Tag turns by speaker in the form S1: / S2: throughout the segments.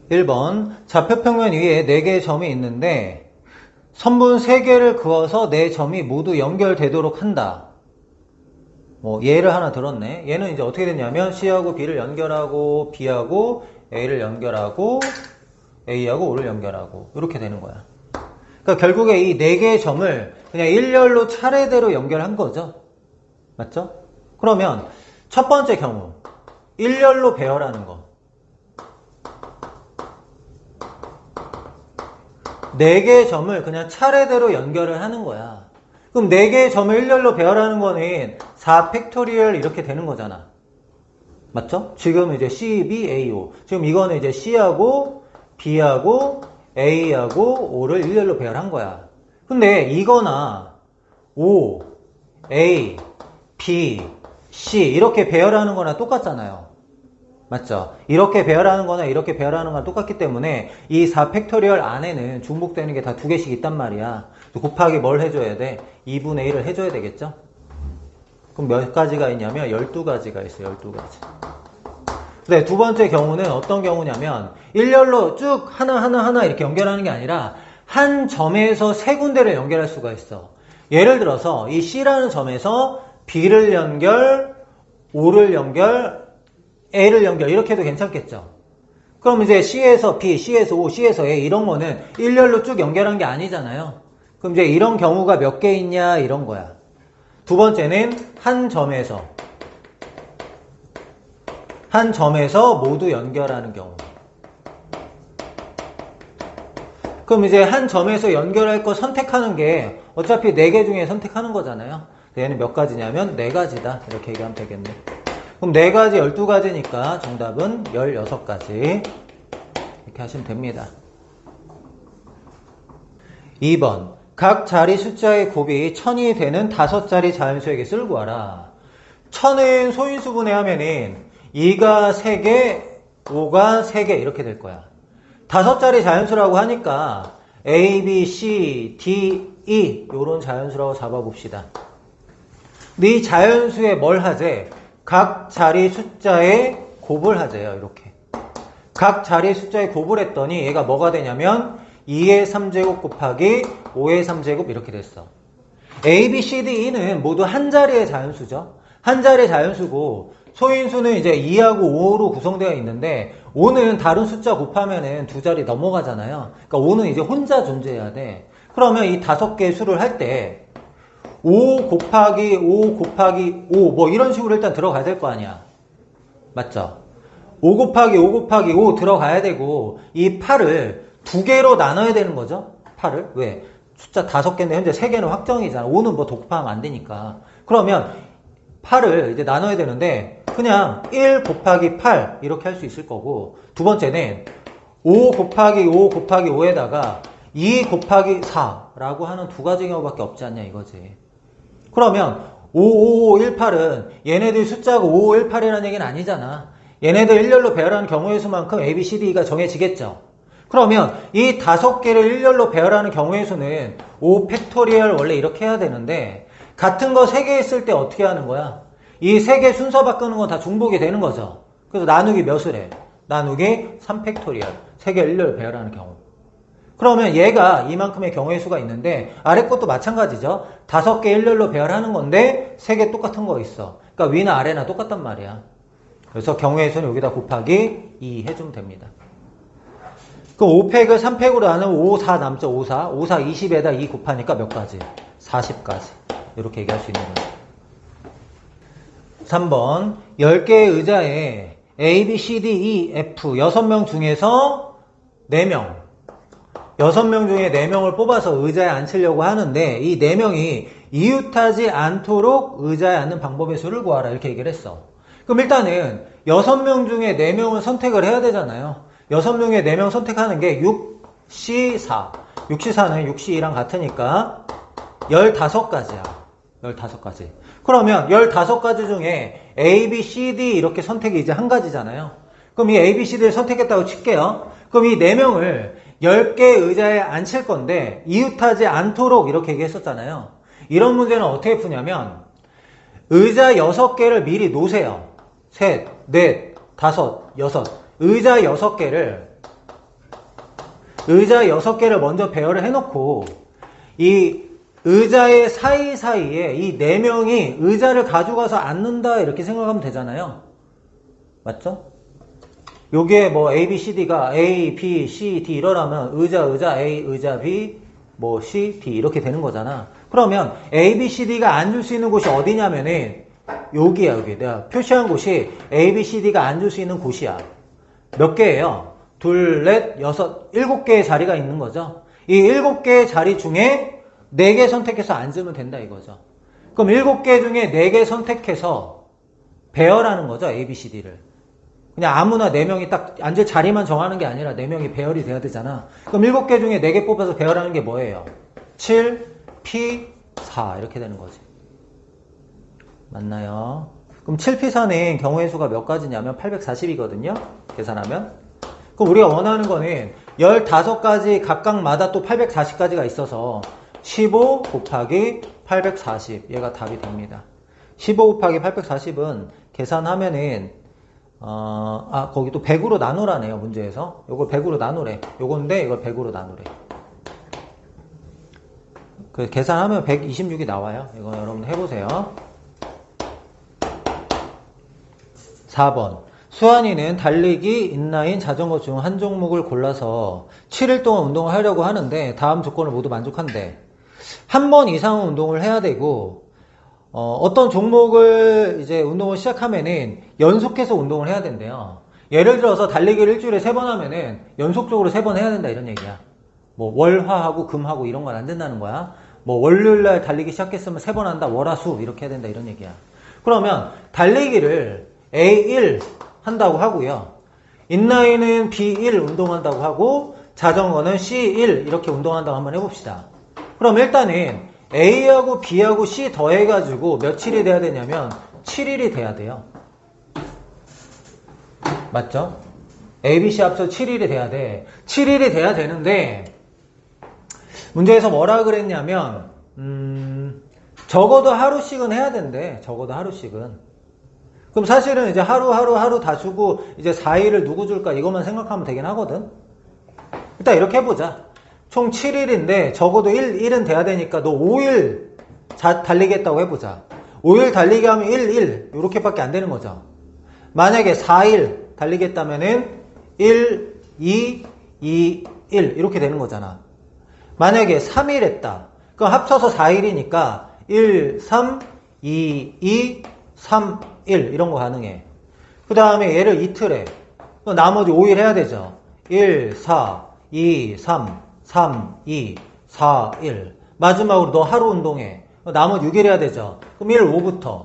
S1: 1번 좌표평면 위에 4개의 점이 있는데 선분 3개를 그어서 4점이 모두 연결되도록 한다. 예를 하나 들었네. 얘는 이제 어떻게 됐냐면 C하고 B를 연결하고 B하고 A를 연결하고 A하고 O를 연결하고 이렇게 되는 거야. 그러니까 결국에 이 4개의 점을 그냥 일렬로 차례대로 연결한 거죠. 맞죠? 그러면 첫 번째 경우 일렬로 배열하는 거 4개의 점을 그냥 차례대로 연결을 하는 거야. 그럼 4개의 점을 일렬로 배열하는 거는 4팩토리얼 이렇게 되는 거잖아. 맞죠? 지금 이제 C, B, A, O. 지금 이거는 이제 C하고 B하고 A하고 O를 일렬로 배열한 거야. 근데 이거나 O, A, B, C 이렇게 배열하는 거나 똑같잖아요. 맞죠? 이렇게 배열하는 거나 이렇게 배열하는 거나 똑같기 때문에 이 4팩토리얼 안에는 중복되는 게 다 2개씩 있단 말이야. 곱하기 뭘 해줘야 돼? 2분의 1을 해줘야 되겠죠? 그럼 몇 가지가 있냐면 12가지가 있어요. 12가지. 네, 두 번째 경우는 어떤 경우냐면 일렬로 쭉 하나 이렇게 연결하는 게 아니라 한 점에서 3군데를 연결할 수가 있어. 예를 들어서 이 C라는 점에서 B를 연결, O를 연결, A를 연결 이렇게 해도 괜찮겠죠? 그럼 이제 C에서 B, C에서 O, C에서 A 이런 거는 일렬로 쭉 연결한 게 아니잖아요. 그럼 이제 이런 경우가 몇 개 있냐 이런 거야. 두 번째는 한 점에서 모두 연결하는 경우. 그럼 이제 한 점에서 연결할 거 선택하는 게 어차피 4개 중에 선택하는 거잖아요. 얘는 몇 가지냐면 4가지다 이렇게 얘기하면 되겠네. 그럼 4가지 12가지니까 정답은 16가지 이렇게 하시면 됩니다. 2번 각 자리 숫자의 곱이 1000이 되는 5자리 자연수에게 쓸 구하라. 1000은 소인수분해 하면은 2가 3개, 5가 3개 이렇게 될 거야. 5자리 자연수라고 하니까 A, B, C, D, E 요런 자연수라고 잡아봅시다. 근데 이 자연수에 뭘 하재? 각 자리 숫자의 곱을 하재요. 이렇게. 각 자리 숫자의 곱을 했더니 얘가 뭐가 되냐면 2의 3제곱 곱하기 5의 3제곱 이렇게 됐어. A, B, C, D, E는 모두 한 자리의 자연수죠. 한 자리의 자연수고 소인수는 이제 2하고 5로 구성되어 있는데 5는 다른 숫자 곱하면은 2자리 넘어가잖아요. 그러니까 5는 이제 혼자 존재해야 돼. 그러면 이 5개의 수를 할 때 5 곱하기 5 곱하기 5 뭐 이런 식으로 일단 들어가야 될 거 아니야. 맞죠? 5 곱하기 5 곱하기 5 들어가야 되고 이 8을 2개로 나눠야 되는 거죠. 8을. 왜? 숫자 5개인데 현재 3개는 확정이잖아. 5는 뭐 곱하면 안 되니까. 그러면 8을 이제 나눠야 되는데 그냥 1 곱하기 8 이렇게 할 수 있을 거고 두 번째는 5 곱하기 5 곱하기 5에다가 2 곱하기 4라고 하는 2가지 경우밖에 없지 않냐 이거지. 그러면 5518은 얘네들 숫자가 5518이라는 얘기는 아니잖아. 얘네들 일렬로 배열하는 경우의 수만큼 A, B, C, D가 정해지겠죠. 그러면 이 5개를 일렬로 배열하는 경우의 수는 5팩토리얼 원래 이렇게 해야 되는데 같은 거 3개 있을 때 어떻게 하는 거야? 이 3개 순서 바꾸는 건 다 중복이 되는 거죠. 그래서 나누기 몇을 해? 나누기 3팩토리얼. 3개 일렬로 배열하는 경우. 그러면 얘가 이만큼의 경우의 수가 있는데 아래 것도 마찬가지죠. 5개 일렬로 배열하는 건데 3개 똑같은 거 있어. 그러니까 위나 아래나 똑같단 말이야. 그래서 경우의 수는 여기다 곱하기 2 해주면 됩니다. 그럼 5팩을 3팩으로 나누면 5, 4 남죠. 5, 4. 5, 4, 20에다 2 곱하니까 몇 가지? 40가지. 이렇게 얘기할 수 있는 거죠. 3번 10개의 의자에 A, B, C, D, E, F 6명 중에서 4명 6명 중에 4명을 뽑아서 의자에 앉히려고 하는데 이 4명이 이웃하지 않도록 의자에 앉는 방법의 수를 구하라 이렇게 얘기를 했어. 그럼 일단은 6명 중에 4명을 선택을 해야 되잖아요. 6명에 4명 선택하는 게 6C4 6C4는 6C2랑 같으니까 15가지야 15가지. 그러면 15가지 중에 A, B, C, D 이렇게 선택이 이제 한 가지잖아요. 그럼 이 A, B, C, D를 선택했다고 칠게요. 그럼 이 4명을 10개의 의자에 앉힐 건데 이웃하지 않도록 이렇게 얘기했었잖아요. 이런 문제는 어떻게 푸냐면 의자 6개를 미리 놓으세요. 셋, 넷, 다섯, 여섯. 의자 6개를 의자 6개를 먼저 배열을 해놓고 이 의자의 사이사이에 이 4명이 의자를 가져가서 앉는다 이렇게 생각하면 되잖아요. 맞죠? 요게 뭐 A, B, C, D가 A, B, C, D 이러라면 의자 A, 의자 B, 뭐 C, D 이렇게 되는 거잖아. 그러면 A, B, C, D가 앉을 수 있는 곳이 어디냐면은 여기야. 여기 내가 표시한 곳이 A, B, C, D가 앉을 수 있는 곳이야. 몇 개예요? 둘, 넷, 여섯, 7개의 자리가 있는 거죠. 이 7개의 자리 중에 4개 선택해서 앉으면 된다 이거죠. 그럼 7개 중에 4개 선택해서 배열하는 거죠. A, B, C, D를. 그냥 아무나 4명이 딱 앉을 자리만 정하는 게 아니라 4명이 배열이 돼야 되잖아. 그럼 7개 중에 4개 뽑아서 배열하는 게 뭐예요? 7, P, 4 이렇게 되는 거지. 맞나요? 그럼 7P4는 경우의 수가 몇 가지냐면 840이거든요. 계산하면. 그럼 우리가 원하는 거는 15가지 각각마다 또 840가지가 있어서 15 곱하기 840 얘가 답이 됩니다. 15 곱하기 840은 계산하면은 거기 또 100으로 나누라네요. 문제에서. 요걸 100으로 나누래. 요건데 이걸 100으로 나누래. 그 계산하면 126이 나와요. 이거 여러분 해보세요. 4번. 수환이는 달리기, 인라인, 자전거 중 한 종목을 골라서 7일 동안 운동을 하려고 하는데 다음 조건을 모두 만족한대. 한 번 이상은 운동을 해야 되고 어떤 종목을 이제 운동을 시작하면은 연속해서 운동을 해야 된대요. 예를 들어서 달리기를 일주일에 3번 하면은 연속적으로 3번 해야 된다 이런 얘기야. 뭐 월화하고 금하고 이런 건 안 된다는 거야. 뭐 월요일날 달리기 시작했으면 3번 한다. 월화수 이렇게 해야 된다 이런 얘기야. 그러면 달리기를 A1 한다고 하고요. 인라인은 B1 운동한다고 하고 자전거는 C1 이렇게 운동한다고 한번 해봅시다. 그럼 일단은 A하고 B하고 C 더해가지고 며칠이 돼야 되냐면 7일이 돼야 돼요. 맞죠? A, B, C 합쳐 7일이 돼야 돼. 7일이 돼야 되는데 문제에서 뭐라 그랬냐면 적어도 하루씩은 해야 된대. 적어도 하루씩은. 그럼 사실은 이제 하루 다 주고 이제 4일을 누구 줄까 이것만 생각하면 되긴 하거든. 일단 이렇게 해보자. 총 7일인데 적어도 1은 돼야 되니까 너 5일 달리겠다고 해보자. 5일 달리기 하면 1 이렇게밖에 안 되는 거죠. 만약에 4일 달리겠다면은 1, 2, 1 이렇게 되는 거잖아. 만약에 3일 했다. 그럼 합쳐서 4일이니까 1, 3, 2, 3, 1 이런 거 가능해. 그 다음에 얘를 이틀 해. 나머지 5일 해야 되죠. 1, 4, 2, 3, 2, 4, 1 마지막으로 너 하루 운동해. 나머지 6일 해야 되죠. 그럼 1, 5부터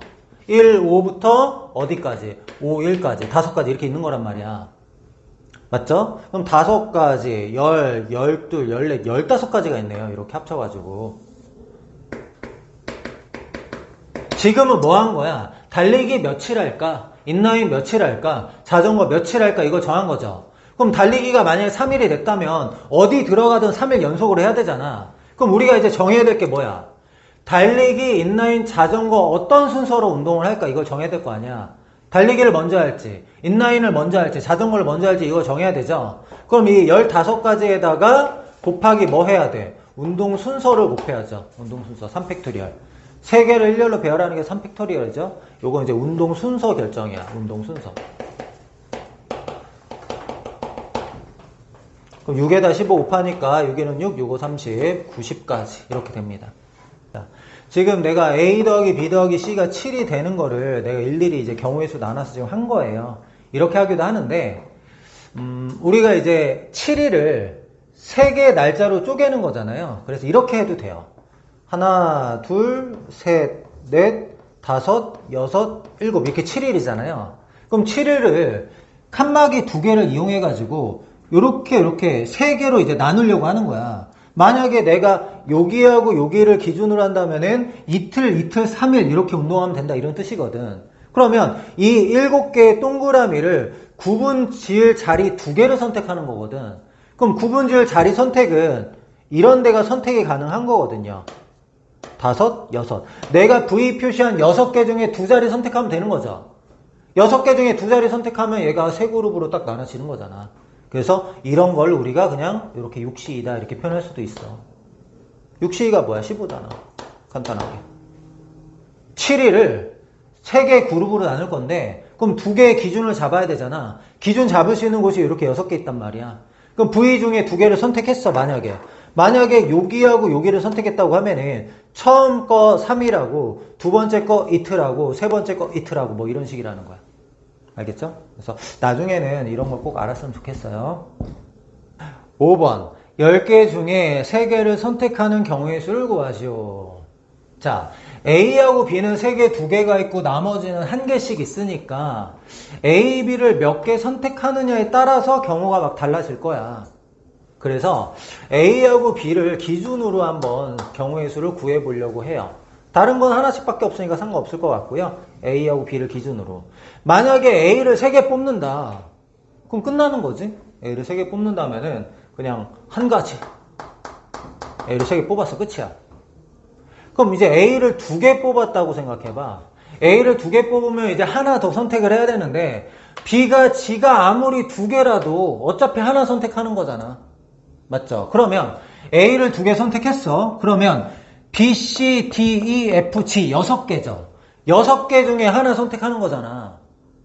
S1: 어디까지? 5, 1까지 5가지 이렇게 있는 거란 말이야. 맞죠? 그럼 5가지 10, 12, 14, 15가지가 있네요. 이렇게 합쳐가지고 지금은 뭐 한 거야? 달리기 며칠 할까? 인라인 며칠 할까? 자전거 며칠 할까? 이거 정한 거죠. 그럼 달리기가 만약에 3일이 됐다면 어디 들어가든 3일 연속으로 해야 되잖아. 그럼 우리가 이제 정해야 될 게 뭐야? 달리기, 인라인, 자전거 어떤 순서로 운동을 할까? 이걸 정해야 될 거 아니야. 달리기를 먼저 할지, 인라인을 먼저 할지, 자전거를 먼저 할지 이거 정해야 되죠. 그럼 이 15가지에다가 곱하기 뭐 해야 돼? 운동 순서를 곱해야죠. 운동 순서 3팩토리얼. 3개를 일렬로 배열하는 게 3팩토리얼이죠. 요건 이제 운동 순서 결정이야. 운동 순서. 그럼 6에다 15 곱하니까 6에는 6, 6, 5, 30, 90까지 이렇게 됩니다. 자, 지금 내가 A 더하기 B 더하기 C가 7이 되는 거를 내가 일일이 이제 경우의 수 나눠서 지금 한 거예요. 이렇게 하기도 하는데 우리가 이제 7일을 3개의 날짜로 쪼개는 거잖아요. 그래서 이렇게 해도 돼요. 하나, 둘, 셋, 넷, 다섯, 여섯, 일곱 이렇게 7일이잖아요. 그럼 7일을 칸막이 2개를 이용해가지고 요렇게 3개로 이제 나누려고 하는 거야. 만약에 내가 여기하고 여기를 기준으로 한다면은 이틀, 3일 이렇게 운동하면 된다 이런 뜻이거든. 그러면 이 7개의 동그라미를 구분 지을 자리 2개를 선택하는 거거든. 그럼 구분 지을 자리 선택은 이런 데가 선택이 가능한 거거든요. 5, 6. 내가 V 표시한 6개 중에 2자리 선택하면 되는 거죠. 6개 중에 2자리 선택하면 얘가 3그룹으로 딱 나눠지는 거잖아. 그래서 이런 걸 우리가 그냥 이렇게 6C2다 이렇게 표현할 수도 있어. 6C2가 뭐야? 15잖아. 간단하게. 7일을 3개 그룹으로 나눌 건데 그럼 2개의 기준을 잡아야 되잖아. 기준 잡을 수 있는 곳이 이렇게 6개 있단 말이야. 그럼 V 중에 2개를 선택했어. 만약에 여기하고 여기를 선택했다고 하면은 처음 거 3이라고 두 번째 거 이틀하고 세 번째 거 이틀하고 뭐 이런 식이라는 거야. 알겠죠? 그래서 나중에는 이런 걸 꼭 알았으면 좋겠어요. 5번 10개 중에 3개를 선택하는 경우의 수를 구하시오. 자, A하고 B는 3개, 2개가 있고 나머지는 1개씩 있으니까 A, B를 몇 개 선택하느냐에 따라서 경우가 막 달라질 거야. 그래서 A하고 B를 기준으로 한번 경우의 수를 구해보려고 해요. 다른 건 하나씩밖에 없으니까 상관없을 것 같고요. A하고 B를 기준으로. 만약에 A를 3개 뽑는다. 그럼 끝나는 거지. A를 3개 뽑는다면은 그냥 한 가지. A를 3개 뽑았어. 끝이야. 그럼 이제 A를 2개 뽑았다고 생각해봐. A를 2개 뽑으면 이제 하나 더 선택을 해야 되는데 B가 지가 아무리 2개라도 어차피 하나 선택하는 거잖아. 맞죠? 그러면 A를 2개 선택했어. 그러면 B, C, D, E, F, G 6개죠. 6개 중에 하나 선택하는 거잖아.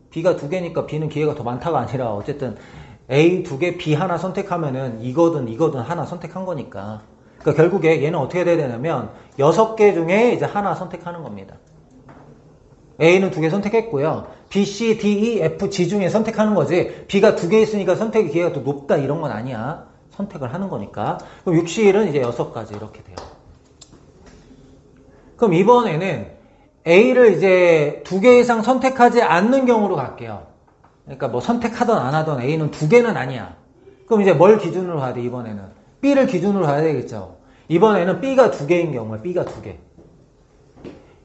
S1: B가 2개니까 B는 기회가 더 많다가 아니라 어쨌든 A 2개, B 하나 선택하면은 이거든 하나 선택한 거니까. 그러니까 결국에 얘는 어떻게 돼야 되냐면 6개 중에 이제 하나 선택하는 겁니다. A는 2개 선택했고요. B, C, D, E, F, G 중에 선택하는 거지. B가 2개 있으니까 선택의 기회가 더 높다 이런 건 아니야. 선택을 하는 거니까. 그럼 60일은 이제 6가지 이렇게 돼요. 그럼 이번에는 A를 이제 2개 이상 선택하지 않는 경우로 갈게요. 그러니까 뭐 선택하던 안 하던 A는 2개는 아니야. 그럼 이제 뭘 기준으로 가야 돼, 이번에는? B를 기준으로 가야 되겠죠. 이번에는 B가 2개인 경우에 B가 2개.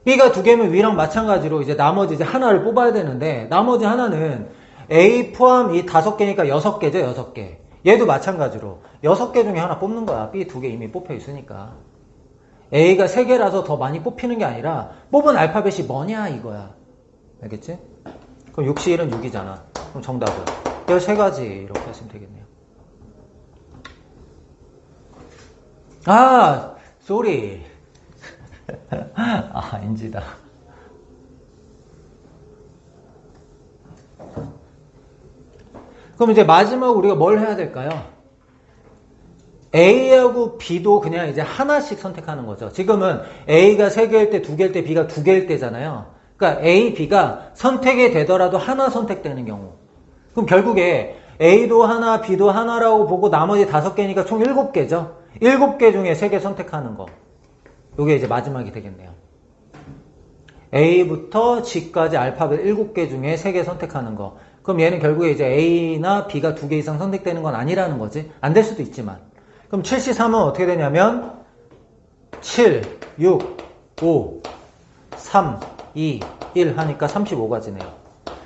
S1: B가 2개면 위랑 마찬가지로 이제 나머지 이제 하나를 뽑아야 되는데 나머지 하나는 A 포함 이 5개니까 6개죠, 6개. 얘도 마찬가지로 6개 중에 하나 뽑는 거야. B 2개 이미 뽑혀 있으니까. A가 3개라서 더 많이 뽑히는 게 아니라 뽑은 알파벳이 뭐냐 이거야. 알겠지? 그럼 61은 6이잖아. 그럼 정답은 13가지 이렇게 하시면 되겠네요. 아, 쏘리. 아, NG다. 그럼 이제 마지막 우리가 뭘 해야 될까요? A하고 B도 그냥 이제 하나씩 선택하는 거죠. 지금은 A가 3개일 때, 2개일 때, B가 2개일 때잖아요. 그러니까 A, B가 선택이 되더라도 하나 선택되는 경우. 그럼 결국에 A도 하나, B도 하나라고 보고 나머지 5개니까 총 7개죠. 7개 중에 3개 선택하는 거. 이게 이제 마지막이 되겠네요. A부터 G까지 알파벳 7개 중에 3개 선택하는 거. 그럼 얘는 결국에 이제 A나 B가 2개 이상 선택되는 건 아니라는 거지. 안 될 수도 있지만. 그럼 7C3은 어떻게 되냐면 7, 6, 5, 3, 2, 1 하니까 35가지네요.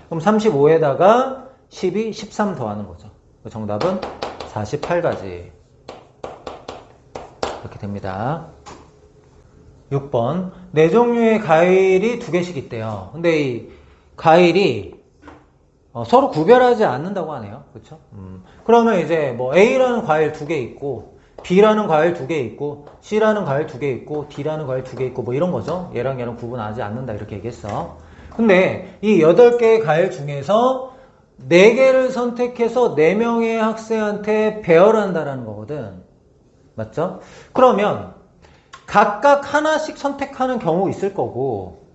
S1: 그럼 35에다가 12, 13 더하는 거죠. 정답은 48가지. 이렇게 됩니다. 6번. 4종류의 과일이 2개씩 있대요. 근데 이 과일이 서로 구별하지 않는다고 하네요. 그렇죠? 그러면 이제 뭐 A라는 과일 2개 있고 B라는 과일 2개 있고 C라는 과일 2개 있고 D라는 과일 2개 있고 뭐 이런 거죠. 얘랑 얘랑 구분하지 않는다 이렇게 얘기했어. 근데 이 8개의 과일 중에서 4개를 선택해서 4명의 학생한테 배열한다라는 거거든. 맞죠? 그러면 각각 하나씩 선택하는 경우 있을 거고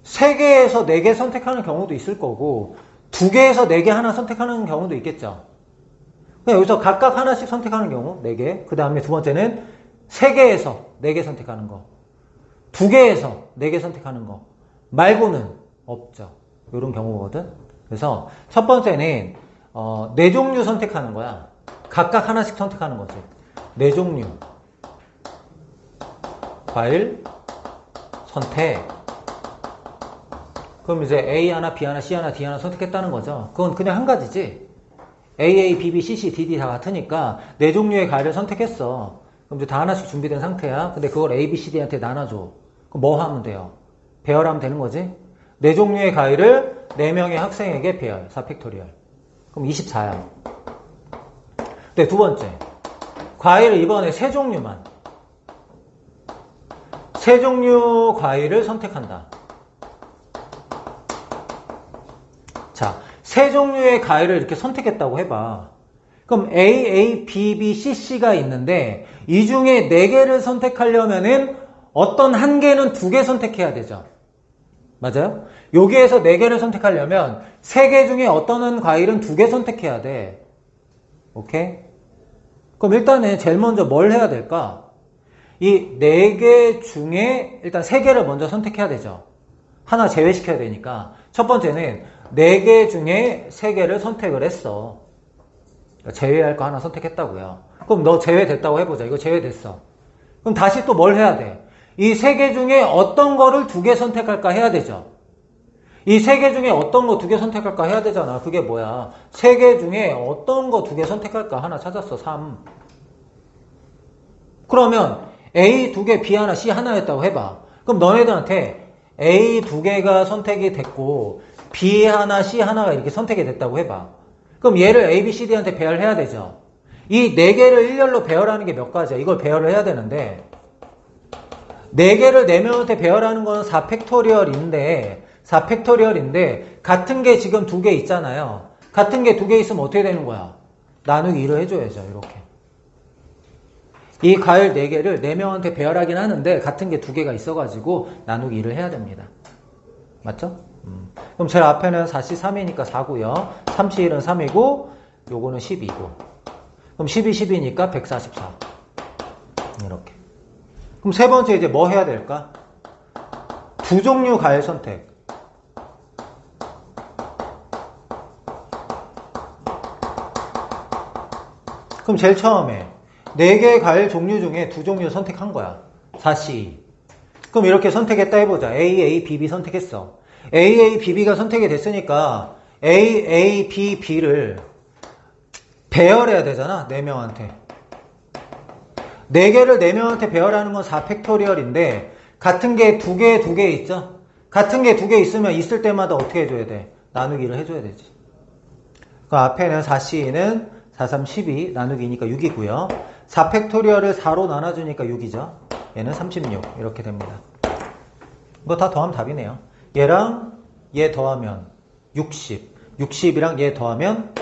S1: 3개에서 4개 선택하는 경우도 있을 거고 2개에서 4개 하나 선택하는 경우도 있겠죠. 그냥 여기서 각각 하나씩 선택하는 경우 4개. 그 다음에 두 번째는 3개에서 4개 선택하는 거 2개에서 4개 선택하는 거 말고는 없죠. 이런 경우거든. 그래서 첫 번째는 4종류 선택하는 거야. 각각 하나씩 선택하는 거지. 4종류 과일 선택. 그럼 이제 A 하나, B 하나, C 하나, D 하나 선택했다는 거죠. 그건 그냥 한 가지지. A, B, B, C, C, D, D 다 같으니까 4종류의 과일을 선택했어. 그럼 이제 다 하나씩 준비된 상태야. 근데 그걸 A, B, C, D한테 나눠줘. 그럼 뭐 하면 돼요? 배열하면 되는 거지. 4종류의 과일을 4명의 학생에게 배열. 4팩토리얼. 그럼 24야. 네, 두 번째. 과일을 이번에 세 종류만. 세 종류 과일을 선택한다. 자, 세 종류의 과일을 이렇게 선택했다고 해봐. 그럼 A, B, C, C가 있는데 이 중에 4개를 선택하려면은 어떤 한 개는 2개 선택해야 되죠. 맞아요? 여기에서 4개를 선택하려면 3개 중에 어떤 과일은 2개 선택해야 돼. 오케이? 그럼 일단은 제일 먼저 뭘 해야 될까? 이 4개 중에 일단 3개를 먼저 선택해야 되죠. 하나 제외시켜야 되니까. 첫 번째는 4개 중에 3개를 선택을 했어. 제외할 거 하나 선택했다고요. 그럼 너 제외됐다고 해보자. 이거 제외됐어. 그럼 다시 또 뭘 해야 돼? 이 3개 중에 어떤 거를 2개 선택할까 해야 되죠. 이 3개 중에 어떤 거 2개 선택할까 해야 되잖아. 그게 뭐야? 3개 중에 어떤 거 2개 선택할까 하나 찾았어. 3. 그러면 A 2개, B 하나, C 하나였다고 해봐. 그럼 너네들한테 A 2개가 선택이 됐고 B 하나, C 하나가 이렇게 선택이 됐다고 해봐. 그럼 얘를 A, B, C, D한테 배열해야 되죠. 이 4개를 일렬로 배열하는 게 몇 가지야? 이걸 배열을 해야 되는데 4개를 4명한테 배열하는 건 4팩토리얼인데 같은 게 지금 2개 있잖아요. 같은 게 2개 있으면 어떻게 되는 거야? 나누기 2를 해줘야죠. 이렇게. 이 과일 4개를 4명한테 배열하긴 하는데 같은 게 2개가 있어가지고 나누기 2를 해야 됩니다. 맞죠? 그럼 제일 앞에는 4C 3이니까 4고요. 3C1은 3이고 요거는 12고. 그럼 12, 12니까 144. 이렇게. 그럼 세 번째 이제 뭐 해야 될까? 두 종류 과일 선택. 그럼 제일 처음에 4개의 과일 종류 중에 2종류 선택한 거야. 4C. 그럼 이렇게 선택했다 해보자. A, B, 선택했어. A, B가 선택이 됐으니까 A, B, B를 배열해야 되잖아. 4명한테. 4개를 4명한테 배열하는 건 4팩토리얼인데 같은 게 2개 있죠? 같은 게 2개 있으면 있을 때마다 어떻게 해줘야 돼? 나누기를 해줘야 되지. 그 앞에는 4C는 4, 3, 12 나누기니까 6이고요. 4팩토리얼을 4로 나눠주니까 6이죠. 얘는 36 이렇게 됩니다. 이거 다 더하면 답이네요. 얘랑 얘 더하면 60 60이랑 얘 더하면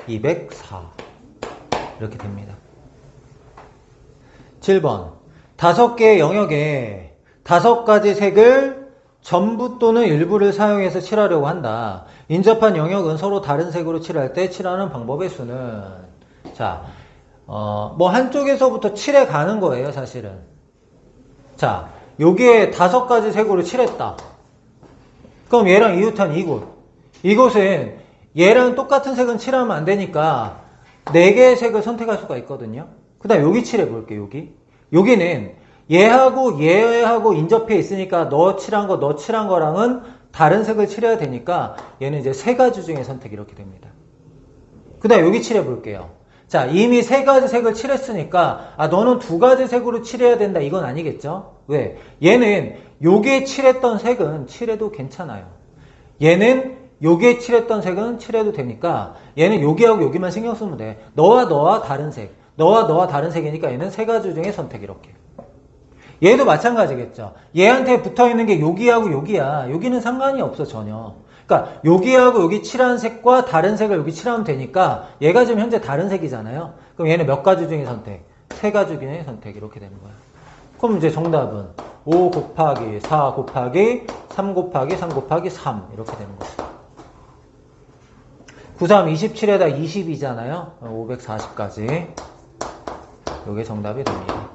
S1: 204 이렇게 됩니다. 7번 5개의 영역에 5가지 색을 전부 또는 일부를 사용해서 칠하려고 한다. 인접한 영역은 서로 다른 색으로 칠할 때 칠하는 방법의 수는 자, 뭐 한쪽에서부터 칠해 가는 거예요, 사실은. 자, 여기에 5가지 색으로 칠했다. 그럼 얘랑 이웃한 이곳은 얘랑 똑같은 색은 칠하면 안 되니까 4개의 색을 선택할 수가 있거든요. 그 다음 여기 칠해 볼게요. 여기는 얘하고 인접해 있으니까 너 칠한 거랑은 다른 색을 칠해야 되니까 얘는 이제 3가지 중에 선택 이렇게 됩니다. 그 다음 여기 칠해 볼게요. 자, 이미 3가지 색을 칠했으니까 너는 2가지 색으로 칠해야 된다 이건 아니겠죠? 왜? 얘는 여기에 칠했던 색은 칠해도 괜찮아요. 얘는 여기에 칠했던 색은 칠해도 되니까 얘는 여기하고 여기만 신경 쓰면 돼. 너와 다른 색. 너와 다른 색이니까 얘는 3가지 중에 선택 이렇게. 얘도 마찬가지겠죠. 얘한테 붙어있는 게 여기하고 여기야. 여기는 상관이 없어 전혀. 그러니까 여기하고 여기 칠한 색과 다른 색을 여기 칠하면 되니까 얘가 지금 현재 다른 색이잖아요. 그럼 얘는 몇 가지 중에 선택? 3가지 중에 선택 이렇게 되는 거야. 그럼 이제 정답은 5 곱하기 4 곱하기 3 곱하기 3 곱하기 3 이렇게 되는 거죠. 93 27에다 20이잖아요. 540까지. 이게 정답이 됩니다.